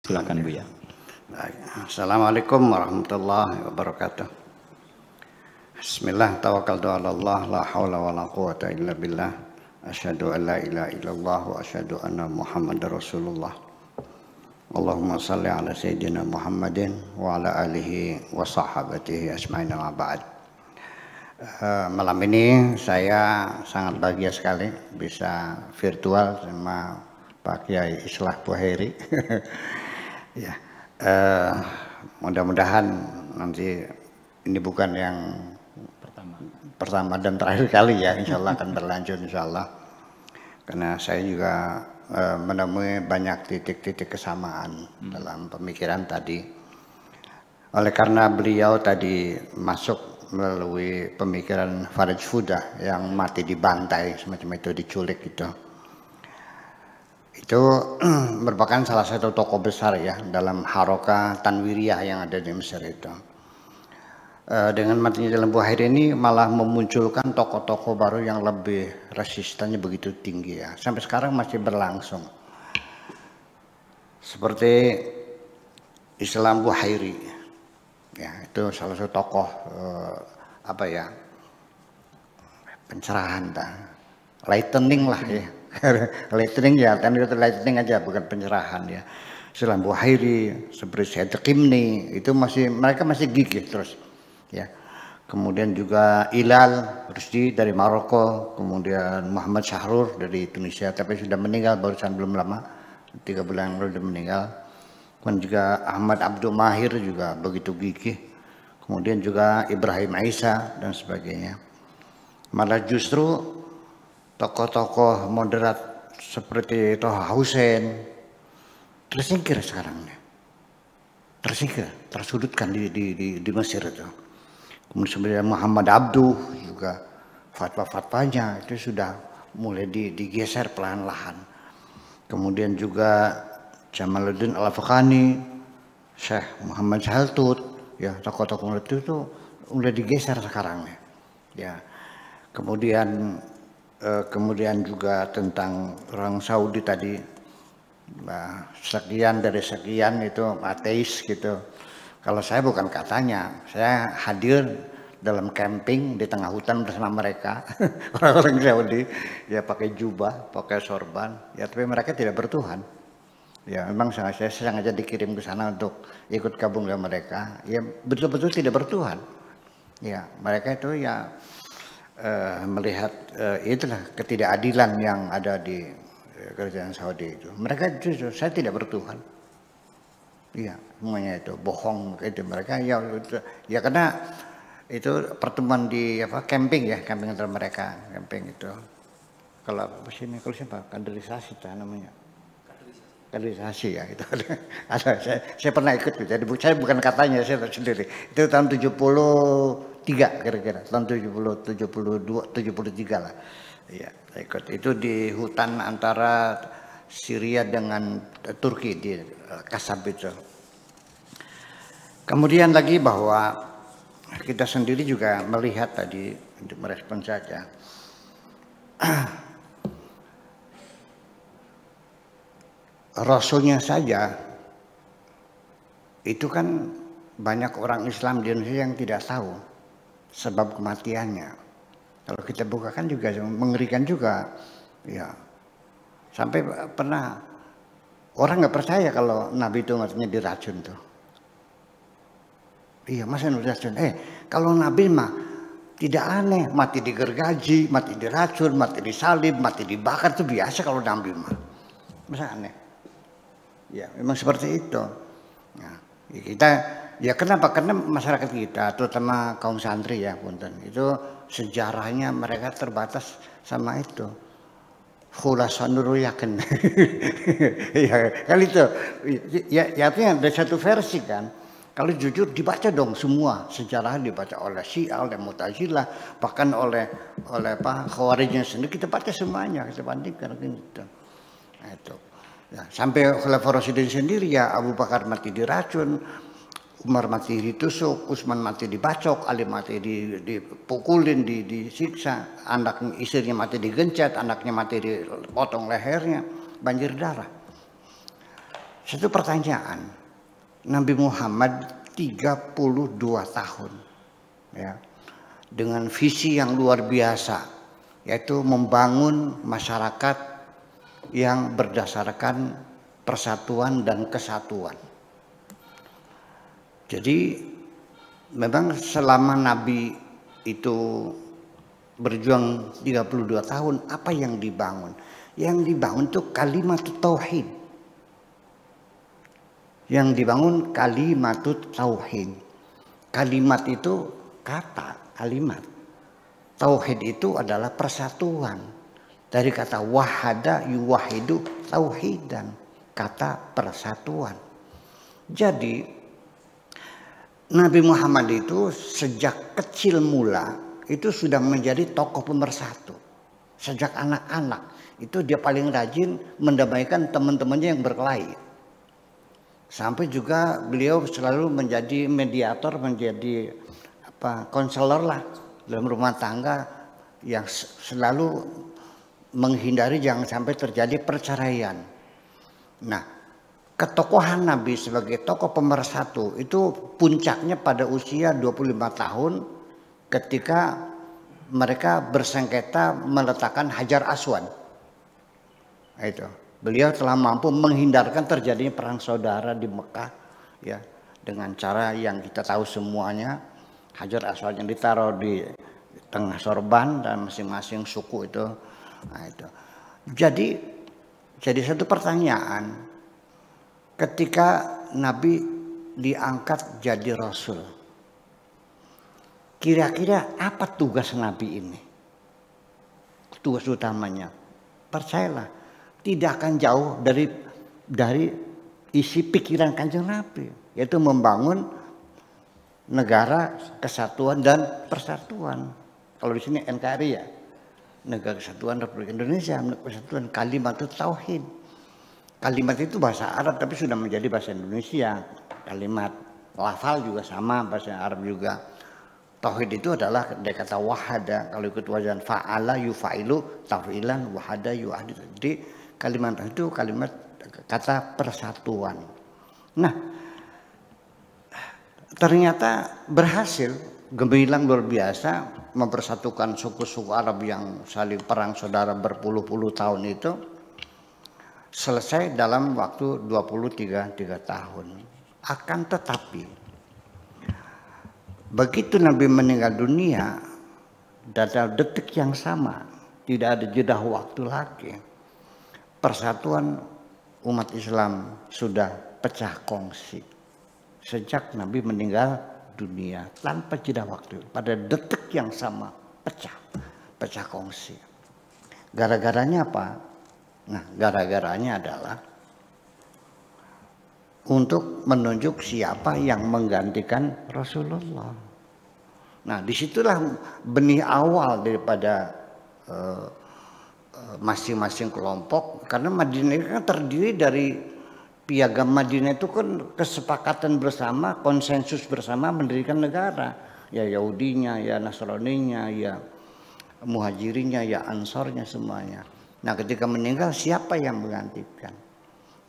Silakan Buya. Assalamualaikum warahmatullahi wabarakatuh. Bismillah, tawakkaltu ala Allah, la haula wa la quwata illa billah. Asyhadu an la ilaha illallah wa asyhadu anna Muhammadar Rasulullah. Allahumma salli ala sayyidina Muhammadin wa ala alihi wa sahabatihi asma'in wa ba'd. Malam ini saya sangat bahagia sekali bisa virtual sama Pak Kiai Islah Buhairi. Ya, mudah-mudahan nanti ini bukan yang pertama dan terakhir kali ya, insya Allah akan berlanjut insya Allah. Karena saya juga menemui banyak titik-titik kesamaan dalam pemikiran tadi. Oleh karena beliau tadi masuk melalui pemikiran Faraj Fudah yang mati dibantai semacam itu, diculik gitu. Itu merupakan salah satu tokoh besar ya dalam Harokah Tanwiriyah yang ada di Mesir itu. Dengan matinya Jalan Buhairi ini malah memunculkan tokoh-tokoh baru yang lebih resistannya begitu tinggi ya. Sampai sekarang masih berlangsung. Seperti Islam Buhairi. Ya, itu salah satu tokoh pencerahan, lightening lah ya. Lightening ya, kan itu lightening aja, bukan pencerahan ya. Islam Buhairi, seperti Syed Qimni, itu mereka masih gigih terus. Ya, kemudian juga Ilal Rusdi dari Maroko, kemudian Muhammad Syahrur dari Tunisia, tapi sudah meninggal barusan belum lama, 3 bulan lalu sudah meninggal. Kemudian juga Ahmad Abdul Mahir juga begitu gigih, kemudian juga Ibrahim Aisyah dan sebagainya. Malah justru tokoh-tokoh moderat seperti Toha Hussein tersingkir sekarang, tersudutkan di Mesir itu. Kemudian sebenarnya Muhammad Abduh juga fatwa-fatwanya itu sudah mulai digeser perlahan-lahan. Kemudian juga Jamaluddin Al-Afghani, Syekh Muhammad Shaltut, ya tokoh-tokoh itu tuh udah digeser sekarang ya. Kemudian juga tentang orang Saudi tadi, sekian dari sekian itu ateis gitu. Kalau saya bukan katanya, saya hadir dalam camping di tengah hutan bersama mereka, orang-orang Saudi, ya pakai jubah, pakai sorban, ya tapi mereka tidak bertuhan. Ya memang saya sengaja dikirim ke sana untuk ikut gabung dengan mereka, ya betul-betul tidak bertuhan. Ya mereka itu ya melihat itulah ketidakadilan yang ada di kerajaan Saudi itu. Mereka justru saya tidak bertuhan. Iya, semuanya itu bohong itu mereka ya karena itu pertemuan di camping ya, camping antara mereka, camping itu. Kalau siapa? Kaderisasi namanya. Kaderisasi ya itu. Ada saya pernah ikut gitu. Jadi saya bukan katanya, saya sendiri. Itu tahun 73 kira-kira, tahun 72, 73 lah. Iya, saya ikut. Itu di hutan antara Syria dengan Turki di Kasab itu. Kemudian lagi bahwa kita sendiri juga melihat tadi untuk merespon saja. Rasulnya saja itu kan banyak orang Islam di Indonesia yang tidak tahu sebab kematiannya. Kalau kita bukakan juga mengerikan juga, ya. Sampai pernah orang nggak percaya kalau Nabi itu matinya diracun tuh. Iya, masa diracun? Kalau Nabi mah tidak aneh, mati digergaji, mati diracun, mati disalib, mati dibakar itu biasa kalau Nabi mah. Masa aneh? Ya, memang seperti itu. Nah, kita ya kenapa? Karena masyarakat kita, terutama kaum santri ya, punten, itu sejarahnya mereka terbatas sama itu. Khulasanul yakin. Ya, kali itu. Ya artinya ada satu versi kan. Kalau jujur dibaca dong semua sejarahnya, dibaca oleh Syiah, oleh Mu'tazilah, bahkan oleh Khawarijnya sendiri, kita baca semuanya, kita bandingkan gitu. Nah, itu. Ya, sampai Khulafaur Rasyidin sendiri ya, Abu Bakar mati diracun, Umar mati ditusuk, Utsman mati dibacok, Ali mati dipukulin, disiksa, istrinya mati digencet, anaknya mati dipotong lehernya, banjir darah. Satu pertanyaan, Nabi Muhammad 32 tahun ya, dengan visi yang luar biasa, yaitu membangun masyarakat yang berdasarkan persatuan dan kesatuan. Jadi memang selama Nabi itu berjuang 32 tahun, apa yang dibangun? Yang dibangun itu kalimat tauhid. Yang dibangun kalimat tauhid. Kalimat itu kata, kalimat. Tauhid itu adalah persatuan. Dari kata wahada yuwahidu tauhidan, kata persatuan. Jadi Nabi Muhammad itu sejak kecil mula itu sudah menjadi tokoh pemersatu. Sejak anak-anak itu dia paling rajin mendamaikan teman-temannya yang berkelahi. Sampai juga beliau selalu menjadi mediator, menjadi konselor lah dalam rumah tangga, yang selalu menghindari jangan sampai terjadi perceraian. Nah, ketokohan Nabi sebagai tokoh pemersatu itu puncaknya pada usia 25 tahun ketika mereka bersengketa meletakkan Hajar Aswad. Itu. Beliau telah mampu menghindarkan terjadinya perang saudara di Mekah ya, dengan cara yang kita tahu semuanya. Hajar Aswad yang ditaruh di tengah sorban dan masing-masing suku itu. Nah, itu. Jadi satu pertanyaan, ketika Nabi diangkat jadi Rasul, kira-kira apa tugas Nabi ini? Tugas utamanya, percayalah, tidak akan jauh dari isi pikiran Kanjeng Nabi, yaitu membangun negara kesatuan dan persatuan. Kalau di sini NKRI ya, Negara Kesatuan Republik Indonesia, Persatuan, kalimat itu tauhid. Kalimat itu bahasa Arab tapi sudah menjadi bahasa Indonesia. Kalimat lafal juga sama, bahasa Arab juga. Tauhid itu adalah dari kata wahada, kalau ikut wazan fa'ala yufailu tauhilan, wahada yuhadi. Jadi kalimat itu kalimat kata persatuan. Nah, ternyata berhasil, gemilang luar biasa mempersatukan suku-suku Arab yang saling perang saudara berpuluh-puluh tahun itu selesai dalam waktu 23 tahun. Akan tetapi begitu Nabi meninggal dunia, dalam detik yang sama, tidak ada jeda waktu lagi, persatuan umat Islam sudah pecah kongsi. Sejak Nabi meninggal dunia tanpa jeda waktu, pada detik yang sama pecah kongsi. Gara-garanya apa? Nah, gara-garanya adalah untuk menunjuk siapa yang menggantikan Rasulullah. Nah, disitulah benih awal daripada masing-masing kelompok, karena Madinah itu kan terdiri dari piagam Madinah itu kan kesepakatan bersama, konsensus bersama mendirikan negara. Ya Yahudinya, ya Nasraninya, ya Muhajirinya, ya Ansornya semuanya. Nah, ketika meninggal siapa yang menggantikan?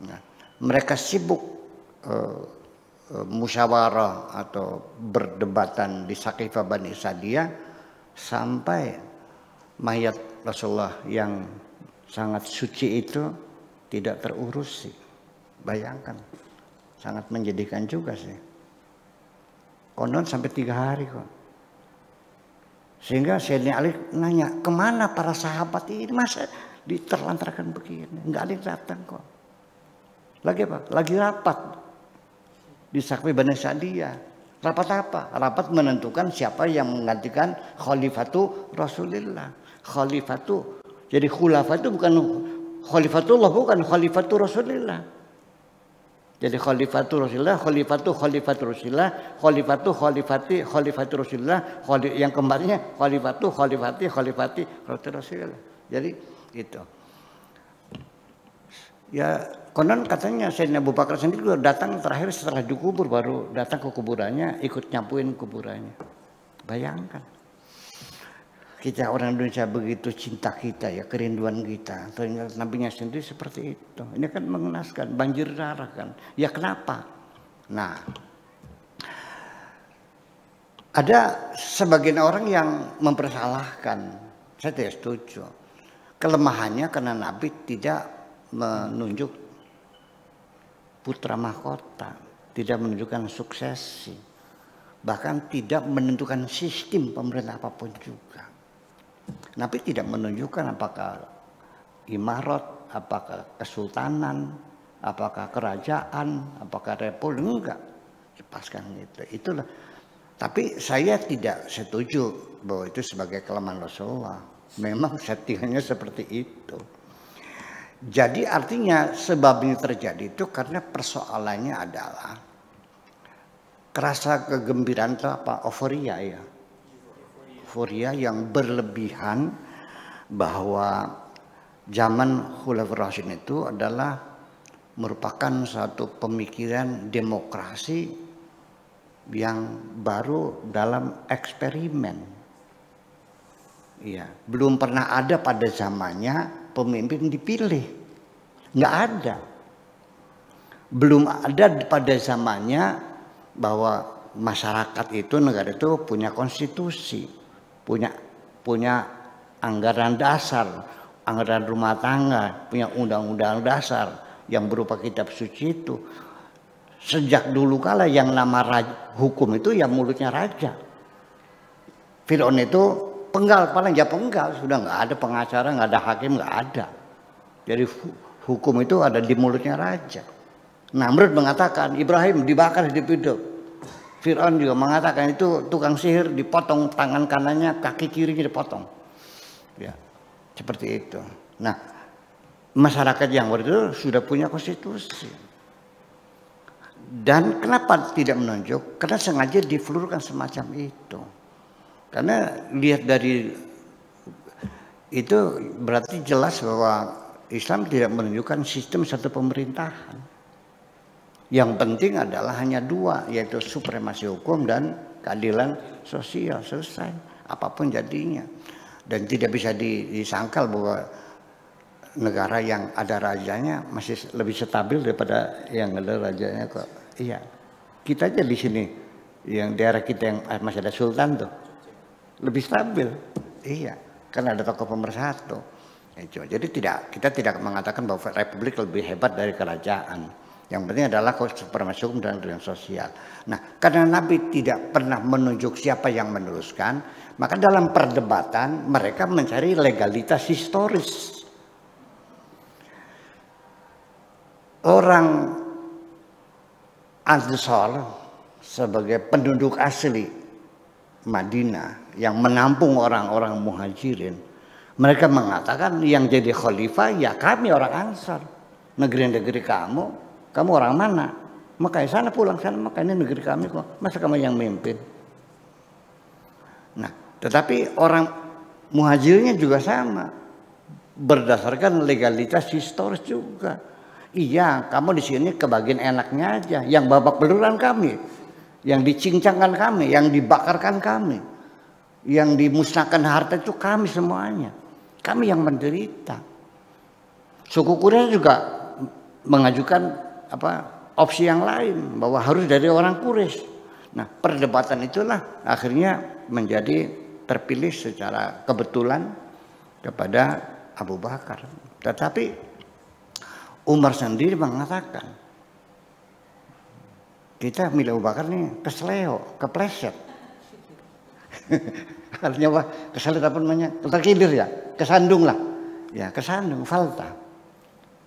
Nah, mereka sibuk musyawarah atau berdebatan di Saqifah Bani Sadiyah sampai mayat Rasulullah yang sangat suci itu tidak terurusi. Bayangkan, sangat menjadikan juga sih. Konon sampai 3 hari kok. Sehingga Sayyidina Ali nanya, kemana para sahabat ini? Masa diterlantarkan begini? Enggak ada yang datang kok. Lagi apa? Lagi rapat di Saqifah Bani Sadiyah. Rapat apa? Rapat menentukan siapa yang menggantikan Khalifatu Rasulillah. Khalifatu, jadi khulafah itu bukan Khalifatullah, bukan Khalifatu Rasulillah. Jadi Khalifatu Rasulillah, Khalifatu Rasulillah, Khalifatu Rasulillah, yang kembalinya Khalifatu Khalifati Rasulillah. Jadi itu. Ya konon katanya Sayyidina Abu Bakar sendiri datang terakhir setelah dikubur, baru datang ke kuburannya, ikut nyapuin kuburannya. Bayangkan. kita orang Indonesia begitu cinta kita ya, kerinduan kita. Ternyata nabinya sendiri seperti itu. Ini kan mengenaskan, banjir darah kan. Ya kenapa? Nah, ada sebagian orang yang mempersalahkan. Saya tidak setuju. Kelemahannya karena Nabi tidak menunjuk putra mahkota, tidak menunjukkan suksesi, bahkan tidak menentukan sistem pemerintah apapun juga. Nabi tidak menunjukkan apakah imarat, apakah kesultanan, apakah kerajaan, apakah republik, enggak. Lepaskan gitu. Itulah. Tapi saya tidak setuju bahwa itu sebagai kelemahan Rasulullah. Memang settingannya seperti itu. Jadi artinya sebab ini terjadi itu karena persoalannya adalah rasa kegembiraan itu apa? Euforia ya. Euforia yang berlebihan bahwa zaman Khulafaur Rasyidin itu adalah merupakan satu pemikiran demokrasi yang baru dalam eksperimen. Iya, belum pernah ada pada zamannya pemimpin dipilih, nggak ada. Belum ada pada zamannya bahwa masyarakat itu, negara itu punya konstitusi, punya anggaran dasar, anggaran rumah tangga, punya undang-undang dasar yang berupa kitab suci itu. Sejak dulu kala yang nama hukum itu ya mulutnya raja. Fir'aun itu penggal, paling ya penggal, sudah nggak ada pengacara, nggak ada hakim, nggak ada. Jadi hukum itu ada di mulutnya raja. Namrud mengatakan Ibrahim dibakar hidup-hidup. Fir'aun juga mengatakan itu tukang sihir dipotong tangan kanannya, kaki kirinya dipotong. Ya, seperti itu. Nah, masyarakat yang waktu itu sudah punya konstitusi. Dan kenapa tidak menunjuk? Karena sengaja diflurkan semacam itu. Karena lihat dari itu berarti jelas bahwa Islam tidak menunjukkan sistem satu pemerintahan. Yang penting adalah hanya dua, yaitu supremasi hukum dan keadilan sosial. Selesai, apapun jadinya. Dan tidak bisa disangkal bahwa negara yang ada rajanya masih lebih stabil daripada yang ada rajanya kok. Iya, kita aja di sini, yang daerah kita yang masih ada sultan tuh, lebih stabil. Iya, karena ada tokoh pemersatu. Jadi kita tidak mengatakan bahwa republik lebih hebat dari kerajaan. Yang penting adalah supremasi hukum dan keadilan sosial. Nah, karena Nabi tidak pernah menunjuk siapa yang meneruskan, maka dalam perdebatan mereka mencari legalitas historis. Orang Ansar sebagai penduduk asli Madinah yang menampung orang-orang muhajirin, mereka mengatakan yang jadi khalifah ya kami orang Ansar. Negeri-negeri kamu orang mana? Maka sana pulang sana, maka ini negeri kami kok. Masa kamu yang memimpin? Nah, tetapi orang muhajirnya juga sama. Berdasarkan legalitas historis juga. Iya, kamu di sini kebagian enaknya aja. Yang babak beluran kami, yang dicincangkan kami, yang dibakarkan kami, yang dimusnahkan harta itu kami semuanya. Kami yang menderita. Suku Quraisy juga mengajukan opsi yang lain bahwa harus dari orang Quraisy. Nah, perdebatan itulah akhirnya menjadi terpilih secara kebetulan kepada Abu Bakar. Tetapi Umar sendiri mengatakan kita milih Abu Bakar nih kesleo, kepleset. Artinya apa? Keselit apa namanya? Terkilir ya, kesandung lah. Ya, kesandung, falta.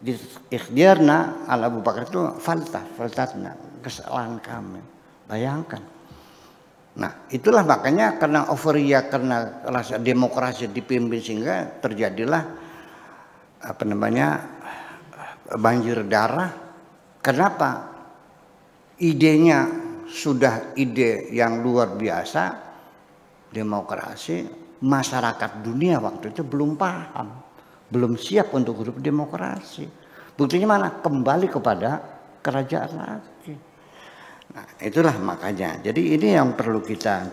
Di ikhtiarna ala Abu Bakar itu faltatna, kesalahan kami. Bayangkan. Nah, itulah makanya karena euforia, karena rasa demokrasi dipimpin sehingga terjadilah banjir darah. Kenapa? Idenya sudah ide yang luar biasa, demokrasi, masyarakat dunia waktu itu belum paham. Belum siap untuk hidup demokrasi. Buktinya mana? Kembali kepada kerajaan lagi. Nah, itulah makanya. Jadi ini yang perlu kita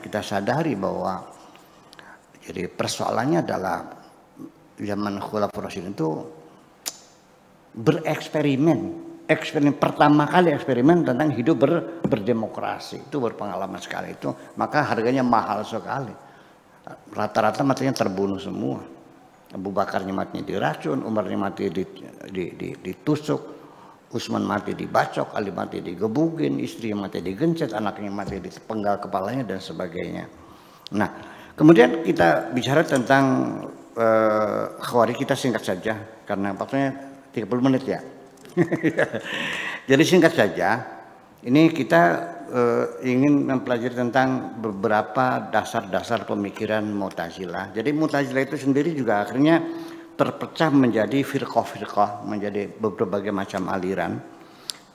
kita sadari bahwa jadi persoalannya adalah zaman Khulafaur Rasyidin itu pertama kali eksperimen tentang hidup berdemokrasi, itu berpengalaman sekali itu, maka harganya mahal sekali. Rata-rata matinya terbunuh semua. Abu Bakarnya matinya diracun, Umarnya mati ditusuk, Utsman mati dibacok, Ali mati digebukin, istrinya mati digencet, anaknya mati dipenggal kepalanya dan sebagainya. Nah, kemudian kita bicara tentang Khawarij, kita singkat saja karena waktunya 30 menit ya. Jadi singkat saja, ini kita ingin mempelajari tentang beberapa dasar-dasar pemikiran Mu'tazilah. Jadi Mu'tazilah itu sendiri juga akhirnya terpecah menjadi firqah-firqah, menjadi berbagai macam aliran.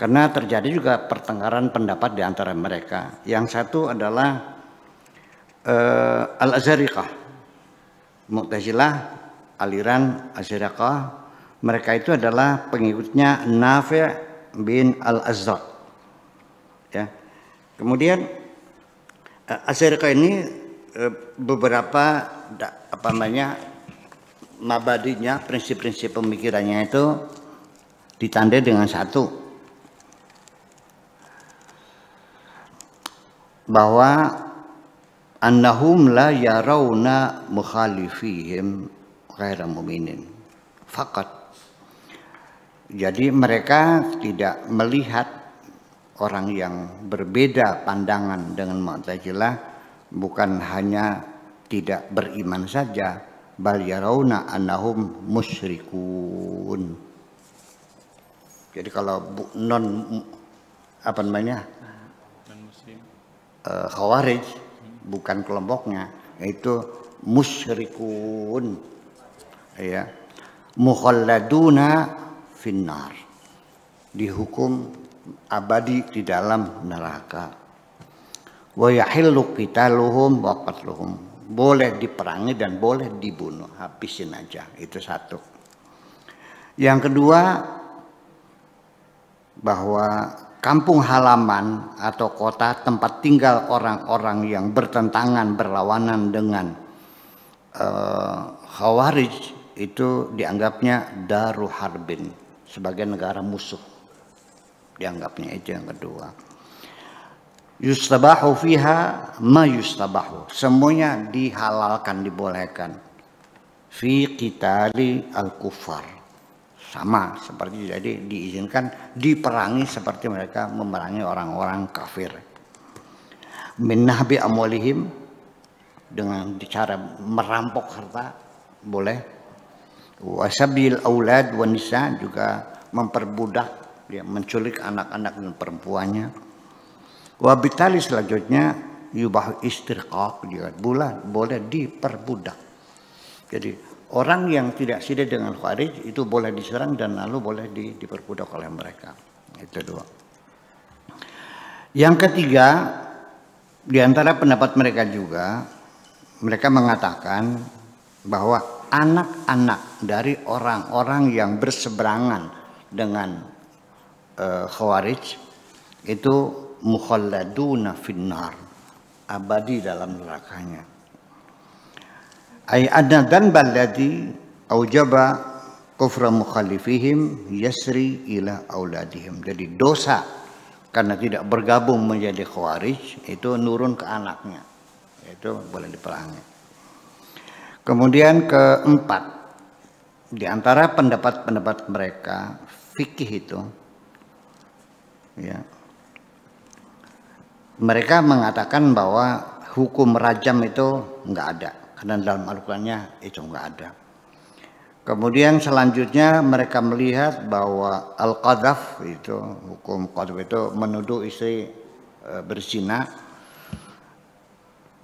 Karena terjadi juga pertengkaran pendapat di antara mereka. Yang satu adalah Al-Azhariqah. Mu'tazilah, aliran Azhariqah. Mereka itu adalah pengikutnya Nafi' bin Al-Azzaq. Ya. Kemudian Azhariqah ini beberapa mabadinya, prinsip-prinsip pemikirannya itu ditandai dengan satu, bahwa annahum la yarawna mukhalifihim ghaira mu'minin faqat. Jadi mereka tidak melihat orang yang berbeda pandangan dengan Mu'tazilah bukan hanya tidak beriman saja, bal yarawna annahum musyrikun. Jadi kalau Khawarij bukan kelompoknya, itu musyrikun, ya, mukhalladuna finnar, dihukum abadi di dalam neraka. Wa yahillu qitaluhum wa qatluhum, boleh diperangi dan boleh dibunuh, habisin aja. Itu satu. Yang kedua, bahwa kampung halaman atau kota tempat tinggal orang-orang yang bertentangan, berlawanan dengan Khawarij itu dianggapnya daru harbin, sebagai negara musuh. Dianggapnya itu yang kedua. Yustabahu fiha ma yustabahu, semuanya dihalalkan, dibolehkan. Fi qitali al-kufar, sama seperti, jadi diizinkan diperangi seperti mereka memerangi orang-orang kafir. Min nahbi amwalihim, dengan cara merampok harta boleh. Wasabil aulad wan nisa, juga memperbudak, ya, menculik anak-anak dan perempuannya. Wabitali selanjutnya yubah istirqaq, juga boleh diperbudak. Jadi orang yang tidak sida dengan Khawarij itu boleh diserang dan lalu boleh diperbudak oleh mereka. Itu dua. Yang ketiga, di antara pendapat mereka juga, mereka mengatakan bahwa anak-anak dari orang-orang yang berseberangan dengan Khawarij itu mukhalladuna finnar, abadi dalam nerakanya. Ay anna dhanba alladhi aujaba kufra mukhalifihim yasri ila auladihim. Jadi dosa karena tidak bergabung menjadi Khawarij itu nurun ke anaknya, itu boleh diperangi. Kemudian keempat, di antara pendapat-pendapat mereka fikih itu, ya, mereka mengatakan bahwa hukum rajam itu enggak ada, karena dalam Al-Qur'annya itu enggak ada. Kemudian selanjutnya mereka melihat bahwa al-qadhaf itu, hukum qadhaf itu menuduh istri berzina,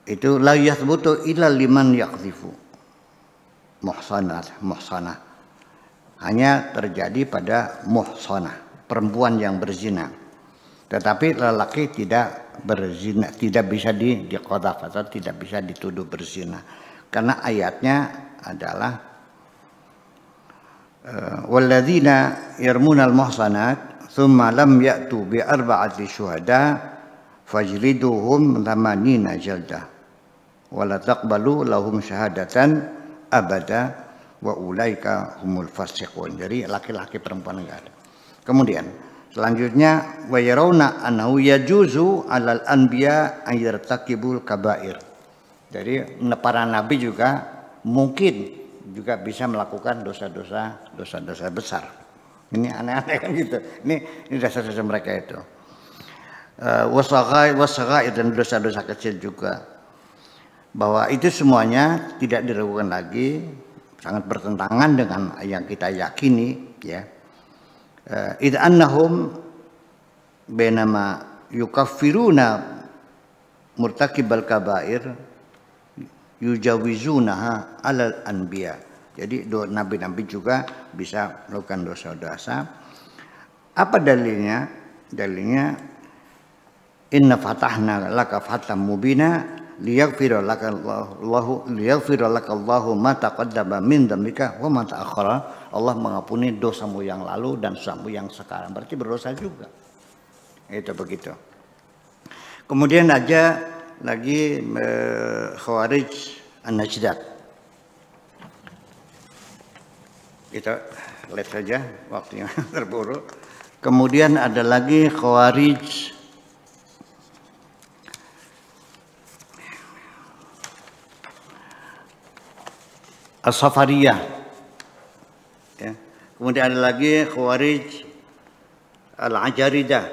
itu la yathbutu illa liman yaqdhifu muhsanah, hanya terjadi pada muhsanah, perempuan yang berzina. Tetapi lelaki tidak berzina, tidak bisa diqadhaf atau tidak bisa dituduh berzina, karena ayatnya adalah walladzina yarmunal muhsanat tsumma lam ya'tu bi arba'ati syuhada fajliduhum 80 jaldah wa la taqbalu lahum syahadatan abada wa ulaika humul fasiqun. Jadi laki-laki perempuan enggak ada. Kemudian selanjutnya wa yarawna annahu yajuzu 'alal anbiya an yartakibul kaba'ir. Jadi para nabi juga mungkin juga bisa melakukan dosa-dosa besar. Ini aneh-aneh kan gitu. Ini dosa-dosa mereka itu. Wasaghair dan dosa-dosa kecil juga. Bahwa itu semuanya tidak diragukan lagi, sangat bertentangan dengan yang kita yakini, ya. Idh annahum bainama yukaffiruna murtakibal kaba'ir yujawizunaha alal anbiya. Jadi nabi-nabi juga bisa melakukan dosa-dosa. Apa dalilnya? Dalilnya inna fatahna laka fatham mubina liyaghfira lakallahu ma taqaddama min dzambika wa ma ta'akhkhara. Allah mengampuni dosamu yang lalu dan dosamu yang sekarang. Berarti berdosa juga. Itu begitu. Kemudian aja lagi Khawarij An-Najdat. Kita lihat saja, waktunya terburu. Kemudian ada lagi Khawarij As-Safariyah, ya. Kemudian ada lagi Khawarij Al-Ajaridah.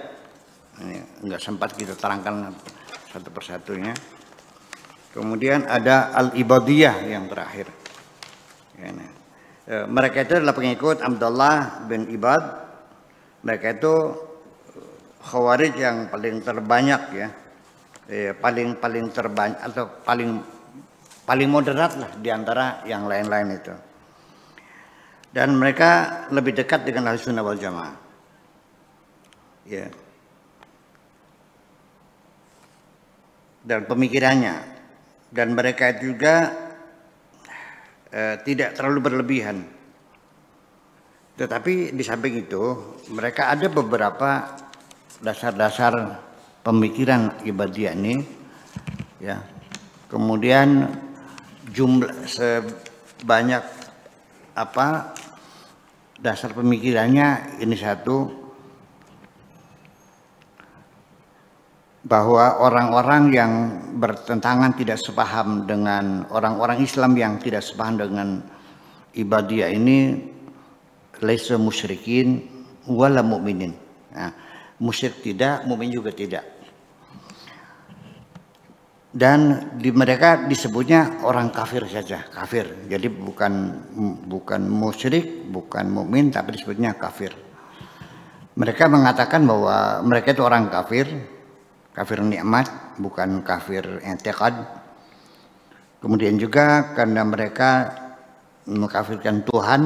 Ini enggak sempat kita terangkan satu persatunya. Kemudian ada Al-Ibadiyah yang terakhir. Ya, mereka itu adalah pengikut Abdullah bin Ibad. Mereka itu Khawarij yang paling terbanyak, ya. Paling terbanyak atau paling moderat lah di antara yang lain-lain itu. Dan mereka lebih dekat dengan Ahlussunnah wal Jamaah. Ya. Dan pemikirannya. Dan mereka juga tidak terlalu berlebihan. Tetapi di samping itu mereka ada beberapa dasar-dasar pemikiran Ibadiyah ini, ya. Kemudian jumlah sebanyak apa dasar pemikirannya ini satu, bahwa orang-orang yang bertentangan tidak sepaham dengan orang-orang Islam yang tidak sepaham dengan Ibadiyah ini laisa musyrikin wala mu'minin. Nah, musyrik tidak, mukmin juga tidak. Dan di mereka disebutnya orang kafir saja, kafir. Jadi bukan musyrik, bukan mukmin, tapi disebutnya kafir. Mereka mengatakan bahwa mereka itu orang kafir, kafir nikmat, bukan kafir i'tiqad. Kemudian juga karena mereka mengkafirkan Tuhan,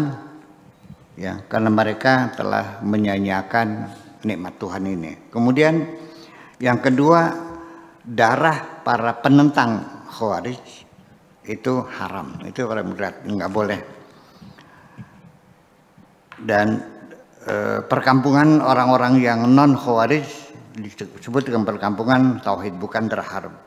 ya, karena mereka telah menyanyiakan nikmat Tuhan ini. Kemudian yang kedua, darah para penentang Khawarij itu haram, itu paling berat, nggak boleh. Dan perkampungan orang-orang yang non Khawarij disebut dengan perkampungan tauhid, bukan terharam.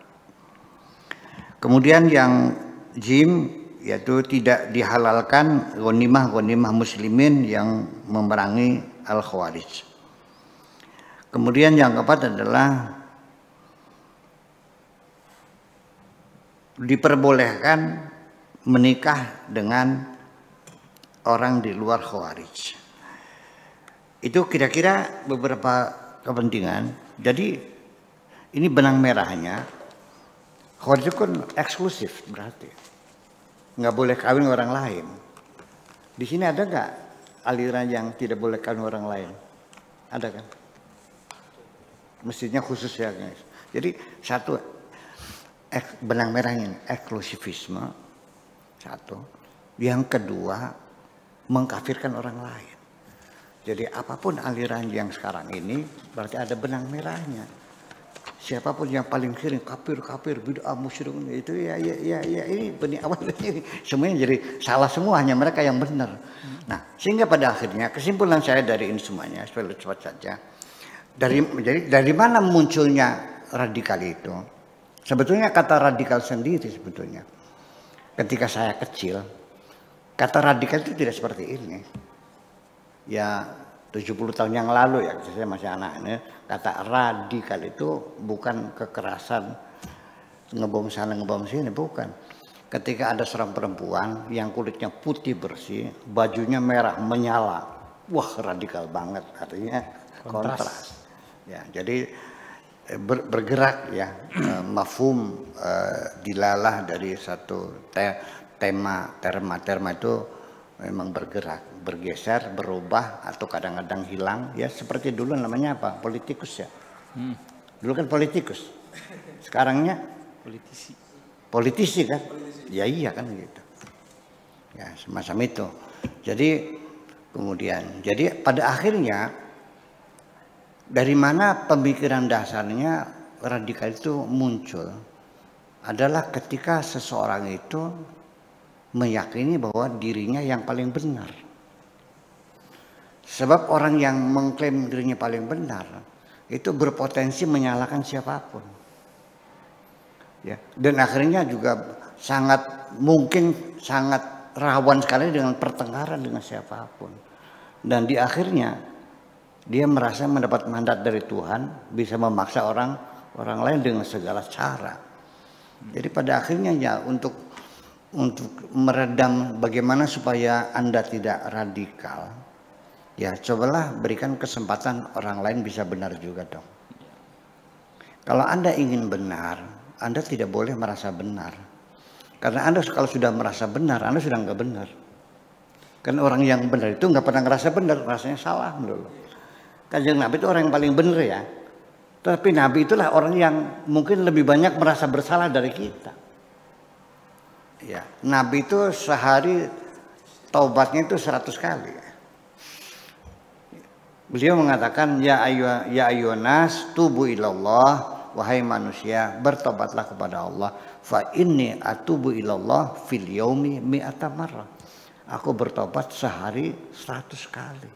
Kemudian yang jim, yaitu tidak dihalalkan ghanimah muslimin yang memerangi al-Khawarij. Kemudian yang keempat adalah diperbolehkan menikah dengan orang di luar Khawarij. Itu kira-kira beberapa kepentingan. Jadi ini benang merahnya. Khawarij itu kan eksklusif berarti. Nggak boleh kawin orang lain. Di sini ada nggak aliran yang tidak boleh kawin orang lain? Ada kan? Mestinya khusus ya guys. Jadi satu, benang merahnya eksklusivisme satu. Yang kedua, mengkafirkan orang lain. Jadi apapun aliran yang sekarang ini berarti ada benang merahnya. Siapapun yang paling kiri kafir bid'ah musyrik itu ya ini benih awal ini semuanya jadi salah semua, hanya mereka yang benar. Nah, sehingga pada akhirnya kesimpulan saya dari ini semuanya, supaya cepat saja. Dari mana munculnya radikal itu, sebetulnya kata radikal sendiri sebetulnya. Ketika saya kecil, kata radikal itu tidak seperti ini. Ya 70 tahun yang lalu ya, saya masih anak ini, kata radikal itu bukan kekerasan ngebom sana ngebom sini, bukan. Ketika ada seorang perempuan yang kulitnya putih bersih, bajunya merah menyala, wah radikal banget, artinya kontras. Ya, jadi bergerak ya, mafhum dilalah dari satu terma itu memang bergerak, bergeser, berubah atau kadang-kadang hilang. Ya seperti dulu namanya apa? Politikus ya. Dulu kan politikus, sekarangnya politisi kan? Ya iya kan gitu. Ya semacam itu. Jadi kemudian, jadi pada akhirnya dari mana pemikiran dasarnya radikal itu muncul adalah ketika seseorang itu meyakini bahwa dirinya yang paling benar. Sebab orang yang mengklaim dirinya paling benar itu berpotensi menyalahkan siapapun. Ya, dan akhirnya juga sangat mungkin sangat rawan sekali dengan pertengkaran dengan siapapun. Dan di akhirnya dia merasa mendapat mandat dari Tuhan, bisa memaksa orang lain dengan segala cara. Jadi pada akhirnya ya untuk meredam bagaimana supaya Anda tidak radikal, ya cobalah berikan kesempatan orang lain bisa benar juga dong. Kalau Anda ingin benar, Anda tidak boleh merasa benar. Karena Anda kalau sudah merasa benar, Anda sudah nggak benar. Karena orang yang benar itu nggak pernah ngerasa benar, rasanya salah dulu. Kanjeng Nabi itu orang yang paling benar ya. Tapi Nabi itulah orang yang mungkin lebih banyak merasa bersalah dari kita. Ya, Nabi itu sehari taubatnya itu 100 kali. Beliau mengatakan ya ayyunas tubu ilallah, wahai manusia bertobatlah kepada Allah. Fa inni atubu ilallah fil yaumi mi'ata marrah. Aku bertobat sehari 100 kali.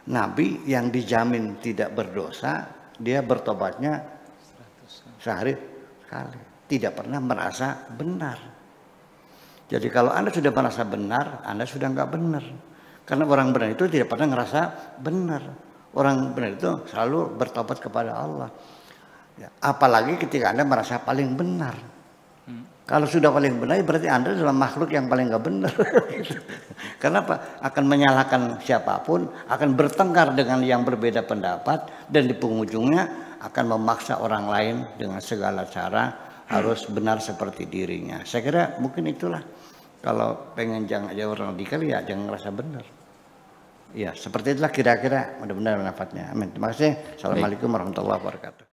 Nabi yang dijamin tidak berdosa, dia bertobatnya sehari sekali. Tidak pernah merasa benar. Jadi kalau Anda sudah merasa benar, Anda sudah nggak benar. Karena orang benar itu tidak pernah ngerasa benar. Orang benar itu selalu bertobat kepada Allah. Ya, apalagi ketika Anda merasa paling benar. Kalau sudah paling benar berarti Anda adalah makhluk yang paling nggak benar. Karena apa? Akan menyalahkan siapapun, akan bertengkar dengan yang berbeda pendapat, dan di penghujungnya akan memaksa orang lain dengan segala cara harus benar seperti dirinya. Saya kira mungkin itulah. Kalau pengen jangan orang radikal ya jangan ngerasa benar. Ya seperti itulah kira-kira, mudah-mudahan manfaatnya. Amin. Terima kasih. Assalamualaikum warahmatullahi wabarakatuh.